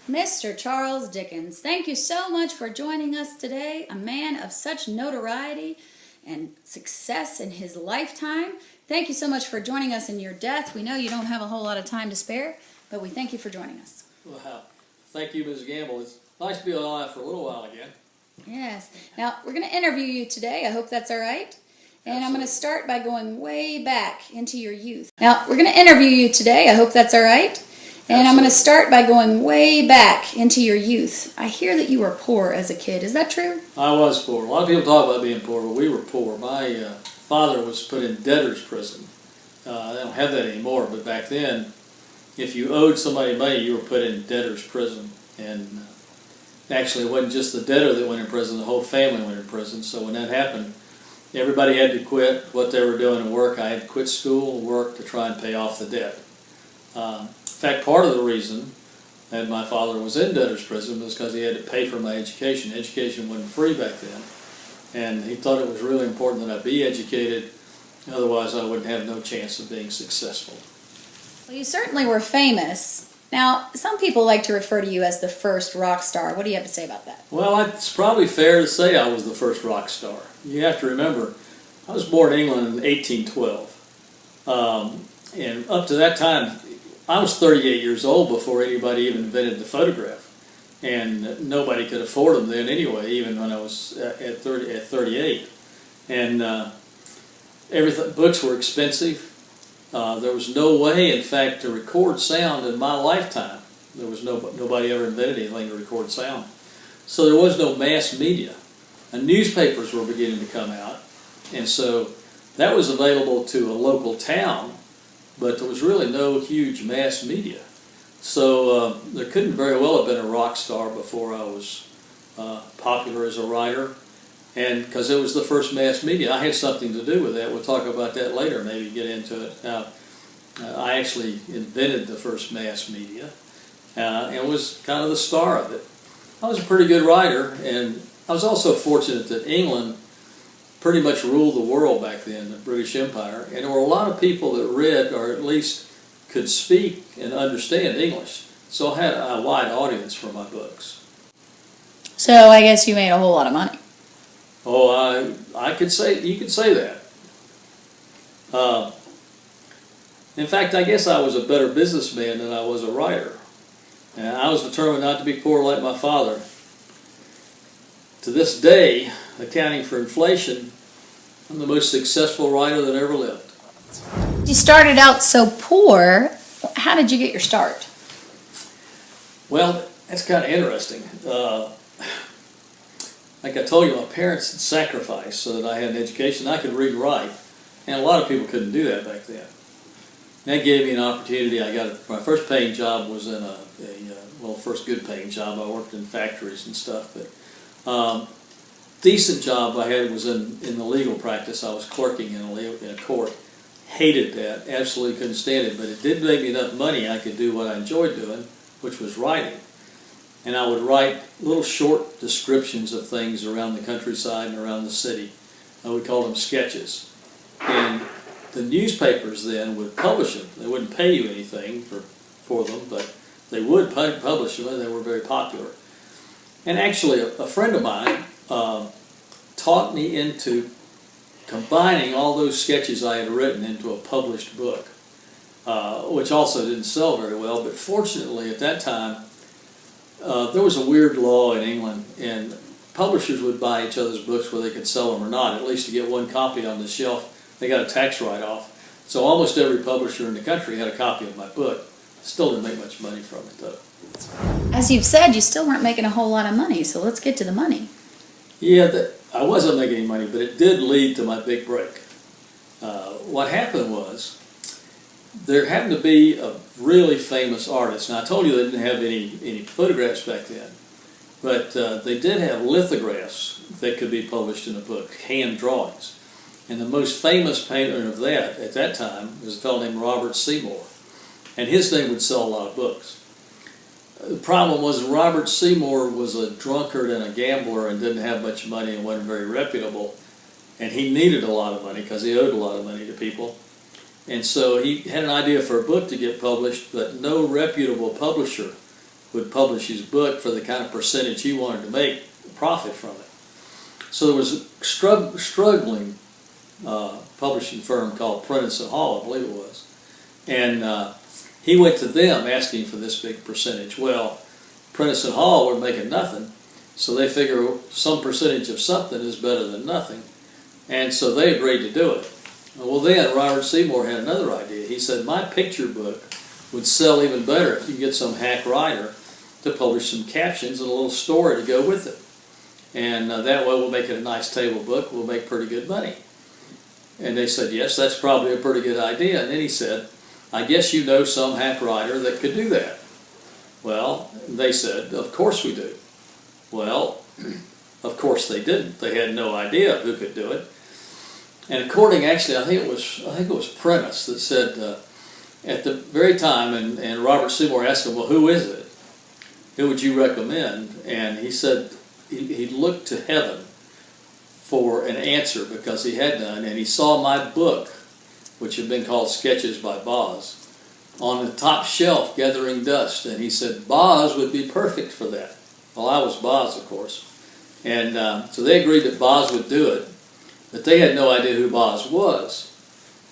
Mr. Charles Dickens, thank you so much for joining us today. A man of such notoriety and success in his lifetime. Thank you so much for joining us in your death. We know you don't have a whole lot of time to spare, but we thank you for joining us. Wow. Thank you, Ms. Gamble. It's nice to be alive for a little while again. Yes. Now, we're going to interview you today. I hope that's all right. And I'm going to start by going way back into your youth. Now, we're going to interview you today. I hope that's all right. And I'm going to start by going way back into your youth. I hear that you were poor as a kid. Is that true? I was poor. A lot of people talk about being poor, but we were poor. My father was put in debtor's prison. They don't have that anymore, but back then, if you owed somebody money, you were put in debtor's prison. And actually, it wasn't just the debtor that went in prison, the whole family went in prison. So when that happened, everybody had to quit what they were doing and work. I had to quit school and work to try and pay off the debt. In fact, part of the reason that my father was in debtor's prison was because he had to pay for my education. Education wasn't free back then, and he thought it was really important that I be educated, otherwise I would have no chance of being successful. Well, you certainly were famous. Now, some people like to refer to you as the first rock star. What do you have to say about that? Well, it's probably fair to say I was the first rock star. You have to remember, I was born in England in 1812, and up to that time, I was 38 years old before anybody even invented the photograph, and nobody could afford them then anyway, even when I was at 38. And books were expensive. There was no way, in fact, to record sound in my lifetime. There was nobody ever invented anything to record sound. So there was no mass media. And newspapers were beginning to come out, and so that was available to a local town, but there was really no huge mass media. So there couldn't very well have been a rock star before I was popular as a writer, and because it was the first mass media, I had something to do with that. We'll talk about that later, maybe get into it. I actually invented the first mass media and was kind of the star of it. I was a pretty good writer, and I was also fortunate that England pretty much ruled the world back then, the British Empire, and there were a lot of people that read, or at least could speak and understand English. So I had a wide audience for my books. So I guess you made a whole lot of money. Oh, I could say, you could say that. In fact, I guess I was a better businessman than I was a writer. And I was determined not to be poor like my father. To this day, accounting for inflation, I'm the most successful writer that ever lived. You started out so poor. How did you get your start? Well, that's kind of interesting. Like I told you, my parents had sacrificed so that I had an education. I could read and write, and a lot of people couldn't do that back then. That gave me an opportunity. My first paying job was in first good paying job. I worked in factories and stuff, but decent job I had was in the legal practice. I was clerking in a court. Hated that, absolutely couldn't stand it, but it did make me enough money I could do what I enjoyed doing, which was writing. And I would write little short descriptions of things around the countryside and around the city. We called them sketches. And the newspapers then would publish them. They wouldn't pay you anything for them, but they would publish them, and they were very popular. And actually, a friend of mine taught me into combining all those sketches I had written into a published book, which also didn't sell very well. But fortunately, at that time, there was a weird law in England, and publishers would buy each other's books whether they could sell them or not. At least to get one copy on the shelf, they got a tax write-off. So almost every publisher in the country had a copy of my book. Still didn't make much money from it, though. As you've said, you still weren't making a whole lot of money, so let's get to the money. Yeah, I wasn't making any money, but it did lead to my big break. What happened was, there happened to be a really famous artist. Now, I told you they didn't have any photographs back then, but they did have lithographs that could be published in a book, hand drawings. And the most famous painter of that at that time was a fellow named Robert Seymour. And his name would sell a lot of books. The problem was Robert Seymour was a drunkard and a gambler and didn't have much money and wasn't very reputable. And he needed a lot of money because he owed a lot of money to people. And so he had an idea for a book to get published, but no reputable publisher would publish his book for the kind of percentage he wanted to make profit from it. So there was a struggling publishing firm called Prentice and Hall, I believe it was. And he went to them asking for this big percentage. Well, Prentice and Hall were making nothing, so they figure some percentage of something is better than nothing. And so they agreed to do it. Well, then Robert Seymour had another idea. He said, my picture book would sell even better if you can get some hack writer to publish some captions and a little story to go with it. And that way we'll make it a nice table book. We'll make pretty good money. And they said, yes, that's probably a pretty good idea. And then he said, I guess you know some hack writer that could do that. Well, they said, of course we do. Well, of course they didn't. They had no idea who could do it. And according, actually, I think it was Prentice that said at the very time, and Robert Seymour asked him, well, who is it? Who would you recommend? And he said he looked to heaven for an answer because he had none, and he saw my book, which had been called Sketches by Boz, on the top shelf gathering dust, and he said Boz would be perfect for that. Well, I was Boz, of course, and so they agreed that Boz would do it, but they had no idea who Boz was,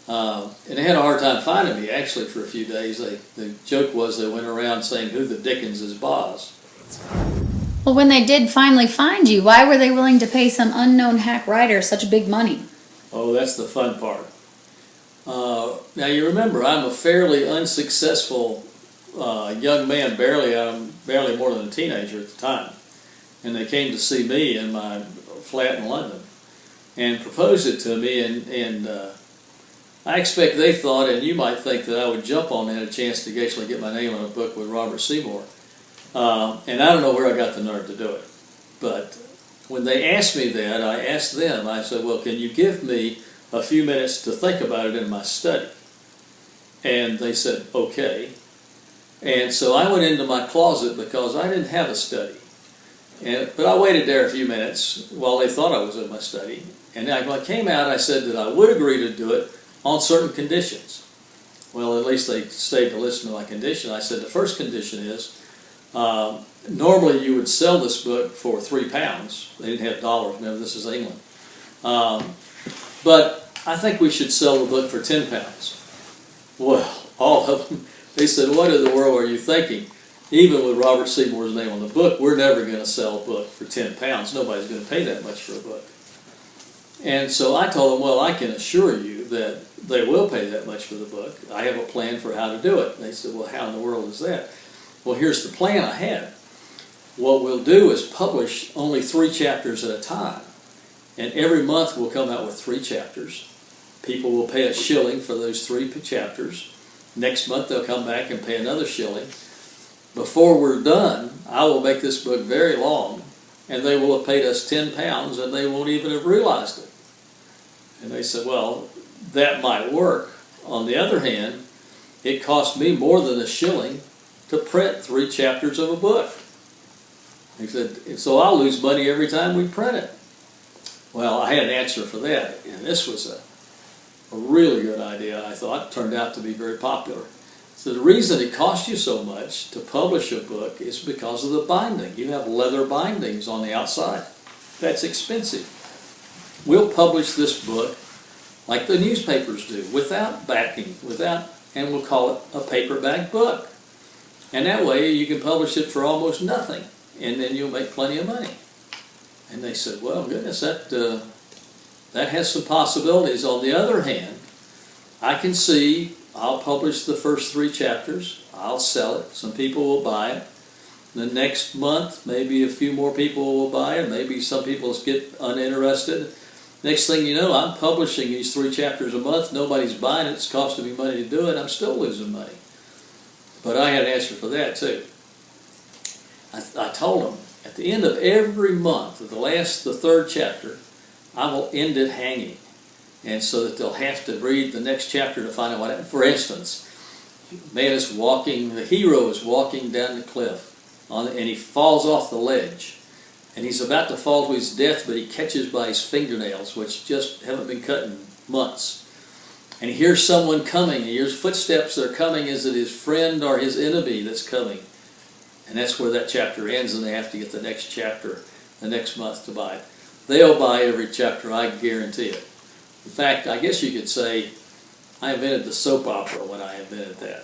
and they had a hard time finding me, actually, for a few days. The joke was they went around saying, who the Dickens is Boz? Well, when they did finally find you, why were they willing to pay some unknown hack writer such big money? Oh, that's the fun part. Now you remember, I'm a fairly unsuccessful young man, barely more than a teenager at the time, and they came to see me in my flat in London and proposed it to me, and I expect they thought, and you might think, that I would jump on that a chance to actually get my name on a book with Robert Seymour. And I don't know where I got the nerve to do it. But when they asked me that, I asked them, I said, well, can you give me a few minutes to think about it in my study? And they said, okay. And so I went into my closet because I didn't have a study. But I waited there a few minutes while they thought I was in my study. And when I came out, I said that I would agree to do it on certain conditions. Well, at least they stayed to listen to my condition. I said the first condition is, normally you would sell this book for £3. They didn't have dollars. Remember, this is England. But I think we should sell the book for £10. Well, all of them, they said, what in the world are you thinking? Even with Robert Seymour's name on the book, we're never going to sell a book for £10. Nobody's going to pay that much for a book. And so I told them, well, I can assure you that they will pay that much for the book. I have a plan for how to do it. And they said, well, how in the world is that? Well, here's the plan I had. What we'll do is publish only 3 chapters at a time. And every month we'll come out with 3 chapters. People will pay £1 for those 3 chapters. Next month they'll come back and pay another £1. Before we're done, I will make this book very long, and they will have paid us £10, and they won't even have realized it. And they said, well, that might work. On the other hand, it cost me more than £1 to print 3 chapters of a book. He said, so I'll lose money every time we print it. Well, I had an answer for that, and this was a really good idea, I thought. It turned out to be very popular. So the reason it costs you so much to publish a book is because of the binding. You have leather bindings on the outside. That's expensive. We'll publish this book like the newspapers do, without backing, and we'll call it a paperback book. And that way you can publish it for almost nothing, and then you'll make plenty of money. And they said, well, goodness, that has some possibilities. On the other hand, I can see I'll publish the first 3 chapters, I'll sell it, some people will buy it. The next month, maybe a few more people will buy it, maybe some people get uninterested. Next thing you know, I'm publishing these 3 chapters a month, nobody's buying it, it's costing me money to do it, I'm still losing money. But I had an answer for that too. I told them, at the end of every month, at the 3rd chapter, I will end it hanging. And so that they'll have to read the next chapter to find out what happened. For instance, the hero is walking down the cliff, and he falls off the ledge. And he's about to fall to his death, but he catches by his fingernails, which just haven't been cut in months. And he hears someone coming. He hears footsteps that are coming. Is it his friend or his enemy that's coming? and that's where that chapter ends, and they have to get the next chapter the next month to buy it. They'll buy every chapter, I guarantee it. In fact, I guess you could say I invented the soap opera when I invented that.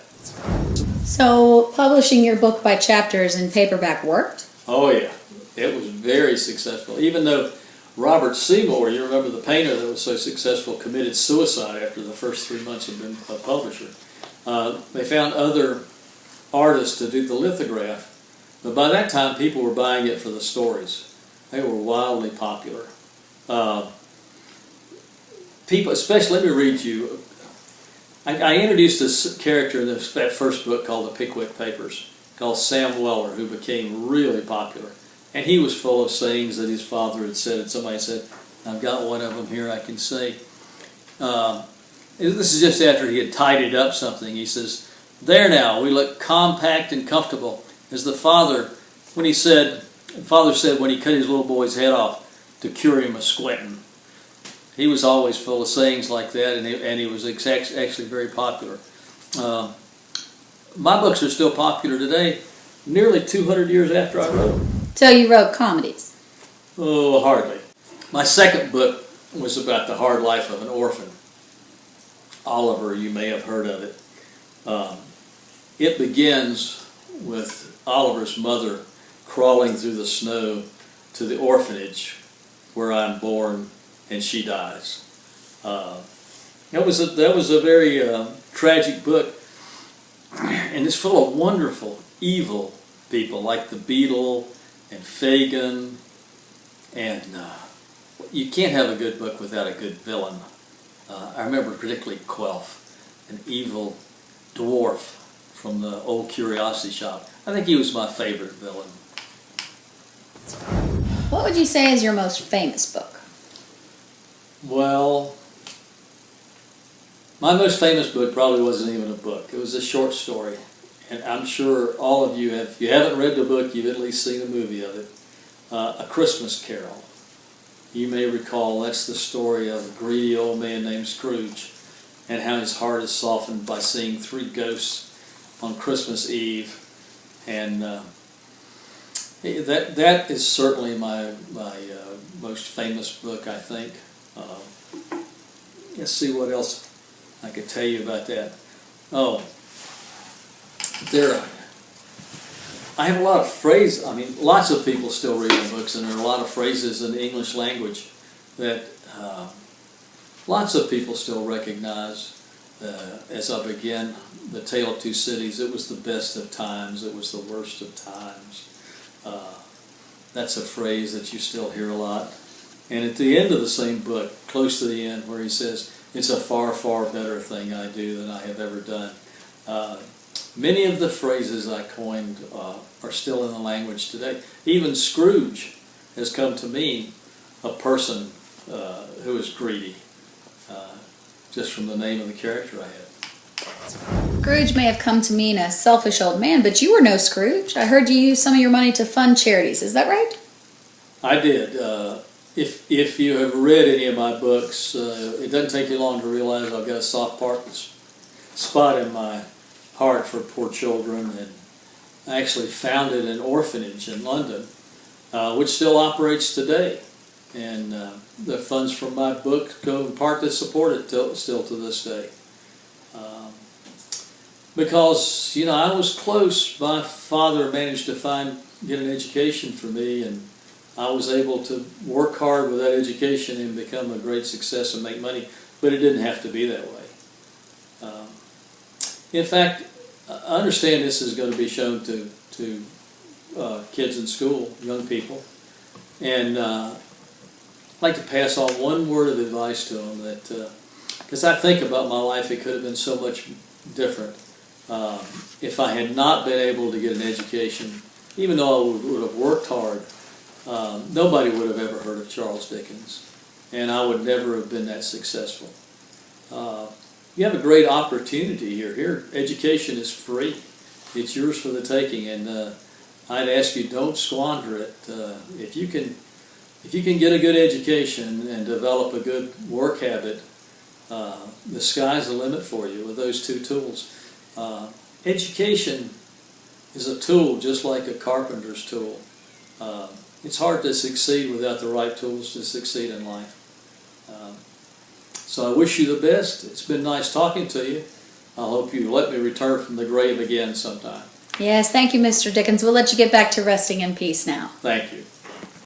So publishing your book by chapters in paperback worked? Oh yeah, it was very successful. Even though Robert Seymour, you remember the painter that was so successful, committed suicide after the first 3 months of being a publisher. They found other artists to do the lithograph, but by that time people were buying it for the stories. They were wildly popular. People, especially, let me read you. I introduced this character in that first book called The Pickwick Papers, called Sam Weller, who became really popular. And he was full of sayings that his father had said, and somebody said, I've got one of them here I can say. This is just after he had tidied up something. He says, there now, we look compact and comfortable, as the father, when he said, father said when he cut his little boy's head off to cure him of squinting. He was always full of sayings like that, and he was actually very popular. My books are still popular today, nearly 200 years after I wrote them. So you wrote comedies? Oh, hardly. My second book was about the hard life of an orphan. Oliver, you may have heard of it. It begins with Oliver's mother crawling through the snow to the orphanage where I'm born, and she dies. That was a very tragic book, and it's full of wonderful, evil people like the Beetle and Fagin, and you can't have a good book without a good villain. I remember particularly Quelf, an evil dwarf from the old curiosity shop. I think he was my favorite villain. What would you say is your most famous book? Well, my most famous book probably wasn't even a book. It was a short story. And I'm sure all of you have, if you haven't read the book, you've at least seen a movie of it. A Christmas Carol. You may recall that's the story of a greedy old man named Scrooge and how his heart is softened by seeing 3 ghosts on Christmas Eve. And that is certainly my most famous book, I think. Let's see what else I could tell you about that. Oh, I have a lot of phrases. I mean, lots of people still read my books, and there are a lot of phrases in the English language that lots of people still recognize. As I begin The Tale of Two Cities, it was the best of times, it was the worst of times. That's a phrase that you still hear a lot. And at the end of the same book, close to the end, where he says, it's a far, far better thing I do than I have ever done. Many of the phrases I coined are still in the language today. Even Scrooge has come to mean a person who is greedy, just from the name of the character I had. Scrooge may have come to mean a selfish old man, but you were no Scrooge. I heard you use some of your money to fund charities. Is that right? I did. If you have read any of my books, it doesn't take you long to realize I've got a soft spot in my heart for poor children, and I actually founded an orphanage in London, which still operates today. And the funds from my book go in part to support it still to this day. Because, I was close. My father managed to get an education for me, and I was able to work hard with that education and become a great success and make money, but it didn't have to be that way. In fact, I understand this is going to be shown to kids in school, young people, and I'd like to pass on one word of advice to them, that because I think about my life, it could have been so much different if I had not been able to get an education. Even though I would have worked hard, nobody would have ever heard of Charles Dickens, and I would never have been that successful. You have a great opportunity here. Here, education is free. It's yours for the taking, and I'd ask you, don't squander it. If you can get a good education and develop a good work habit, the sky's the limit for you with those two tools. Education is a tool just like a carpenter's tool. It's hard to succeed without the right tools to succeed in life. So I wish you the best. It's been nice talking to you. I hope you let me return from the grave again sometime. Yes, thank you, Mr. Dickens. We'll let you get back to resting in peace now. Thank you.